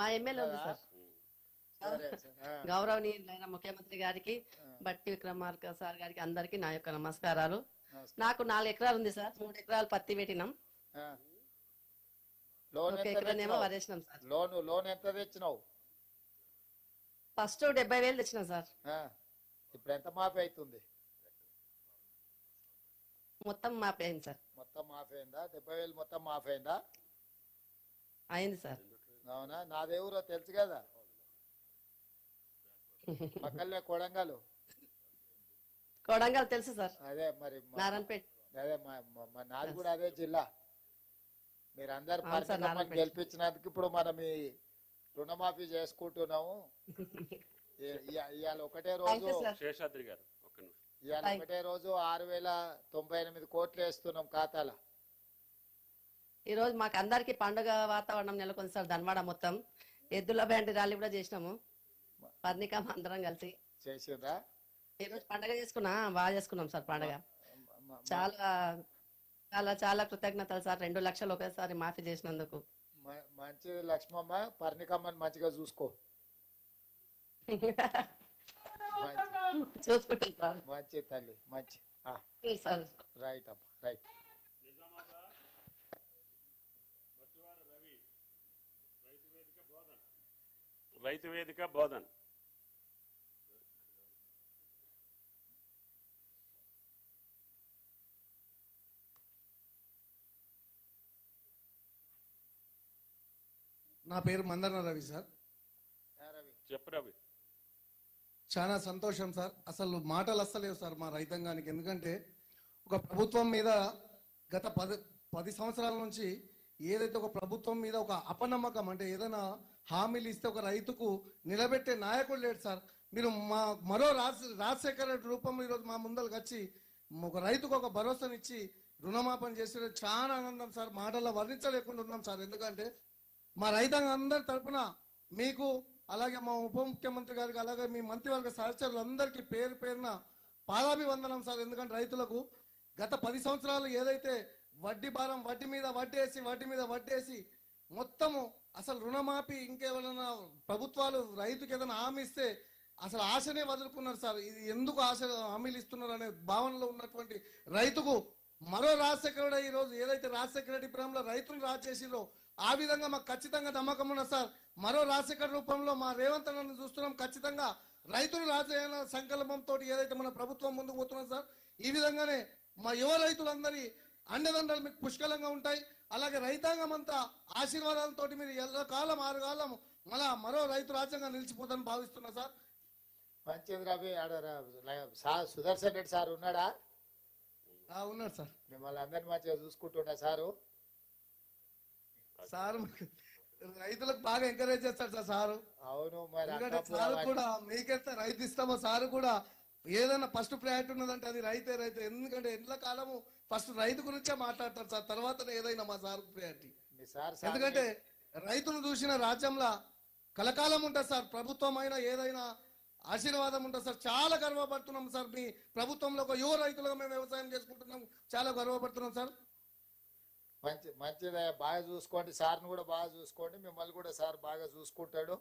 మా ఎమ్మెల్యే ఉంది సార్. సరే సార్. గౌరవనీయులైన ముఖ్యమంత్రి గారికి, బట్టి విక్రమార్క సార్ గారికి అందరికి నా యొక్క నమస్కారాలు. నాకు 4 ఎకరాలు ఉంది సార్. 3 ఎకరాలు పత్తి పెట్టినాం, లోన్ 1 ఎకరానేమో వరేసినాం సార్. లోన్ ఎంత తెచ్చినావు? ఫస్ట్ 70,000 తెచ్చినాం సార్. ఇప్పుడు ఎంత మాఫీ అవుతుంది? మొత్తం మాఫీ అయింది సార్. మొత్తం మాఫీ అయిందా? 70,000 మొత్తం మాఫీ అయిందా? అయింది సార్. అవునా? నాదేవురో తెలుసు కదా, పక్కనే కొడంగల్. కొడంగల్ తెలుసు సార్. అదే మరి నారాయణపేట. అదే నాది కూడా అదే జిల్లా. మీరందరు పరిశ్రమను గెలిపించినందుకు ఇప్పుడు మనం ఈ రుణమాఫీ చేసుకుంటున్నాము. ఇవాళ ఒకటే రోజు శేషాద్రి గారు ఇవాళ ఒకటే రోజు 6,098 కోట్లు వేస్తున్నాం ఖాతాలో. ఈ రోజు మాకు అందరికి పండుగ వాతావరణం నెలకొంది సార్. ధన్వాడ మొత్తం ఎద్దుల బ్యాండ్ ర్యాలీ కూడా చేసినాము, పర్ణికం అందరం కలిసి చేసిండ్రా? ఈ రోజు పండుగ బాగా చేసుకున్నాం సార్. పండుగ చాలా చాలా చాలా కృతజ్ఞతలు సార్. 2 లక్షలు ఒకేసారి మాఫీ చేసినందుకు. మంచిది లక్ష్మమ్మ, పర్ణికమ్మని మంచిగా చూసుకో. చూసుకుంటాం సార్. మంచి తల్లి, మంచి. రైట్ అమ్మా, రైట్. రైతు వేదిక బోధన్. నా పేరు మందన రవి సార్. చెప్పు రవి. చాలా సంతోషం సార్. అసలు మాటలు వస్తలేవు సార్ మా రైతాంగానికి. ఎందుకంటే ఒక ప్రభుత్వం మీద గత 10 సంవత్సరాల నుంచి ఏదైతే ఒక ప్రభుత్వం మీద ఒక అపనమ్మకం, అంటే ఏదైనా హామీలు ఇస్తే ఒక రైతుకు నిలబెట్టే నాయకుడు లేడు సార్. మీరు మరో రాజశేఖర రెడ్డి రూపంలో ఈరోజు మా ముందరకు వచ్చి ఒక రైతుకు ఒక భరోసానిచ్చి రుణమాపన చేసే చాలా ఆనందం సార్. మాటల్లో వర్ణించలేకుండా ఉన్నాం సార్. ఎందుకంటే మా రైతాంగం అందరి తరఫున మీకు, అలాగే మా ఉప ముఖ్యమంత్రి గారికి, అలాగే మీ మంత్రివర్గ సహచరులందరికీ పేరు పేరున పాదాభివందనం సార్. ఎందుకంటే రైతులకు గత 10 సంవత్సరాలు ఏదైతే వడ్డీ భారం, వడ్డీ మీద వడ్డేసి మొత్తము అసలు రుణమాఫీ, ఇంకేమైనా ప్రభుత్వాలు రైతుకి ఏదైనా హామీ ఇస్తే అసలు ఆశనే వదులుకున్నారు సార్. ఇది ఎందుకు ఆశ హామీలు ఇస్తున్నారు అనే భావనలో ఉన్నటువంటి రైతుకు మరో రాజశేఖర ఈ రోజు ఏదైతే రాజశేఖర రెడ్డి ప్రేమలో రైతులు రాజు చేసిరో ఆ విధంగా మాకు ఖచ్చితంగా నమ్మకం ఉన్నది సార్. మరో రాజశేఖర రూపంలో మా రేవంత్ అన్నను చూస్తున్నాం. ఖచ్చితంగా రైతులు రాజయ్య సంకల్పంతో ఏదైతే మన ప్రభుత్వం ముందుకు పోతున్నాం సార్. ఈ విధంగానే మా యువ రైతులందరి అండదండలు మీకు పుష్కలంగా ఉంటాయి. అలాగే రైతాంగం అంతా ఆశీర్వాదాలతో మీరు ఎల్లకాలం 6 కాలం మరో రైతు రాజ్యంగా నిలిచిపోతానని భావిస్తున్నా సార్. మంచిది రవి. సుదర్శన్ రెడ్డి సార్ ఉన్నాడా? ఉన్నాడు సార్. మిమ్మల్ని అందరినీ మంచిగా చూసుకుంటున్నా సారు. సార్ రైతులకు బాగా ఎంకరేజ్ చేస్తాడు సార్ సారు. అవును, మరి సార్ కూడా మీకెంత రైతు ఇస్తామో సార్ కూడా ఏదైనా ఫస్ట్ ప్రయారిటీ ఉన్నదంటే అది రైతే. ఎందుకంటే ఎండ్ల కాలము ఫస్ట్ రైతు గురించే మాట్లాడతారు సార్, తర్వాతనే ఏదైనా మా సార్ ప్రయారిటీ. ఎందుకంటే రైతును చూసిన రాజ్యంలో కలకాలం ఉంటుంది సార్. ప్రభుత్వం అయినా ఏదైనా ఆశీర్వాదం ఉంటుంది సార్. చాలా గర్వపడుతున్నాం సార్. మీ ప్రభుత్వంలో ఒక యువ రైతులుగా మేము వ్యవసాయం చేసుకుంటున్నాం, చాలా గర్వపడుతున్నాం సార్. మంచిదే, బాగా చూసుకోండి. సార్ని కూడా బాగా చూసుకోండి, మిమ్మల్ని కూడా సార్ బాగా చూసుకుంటాడు.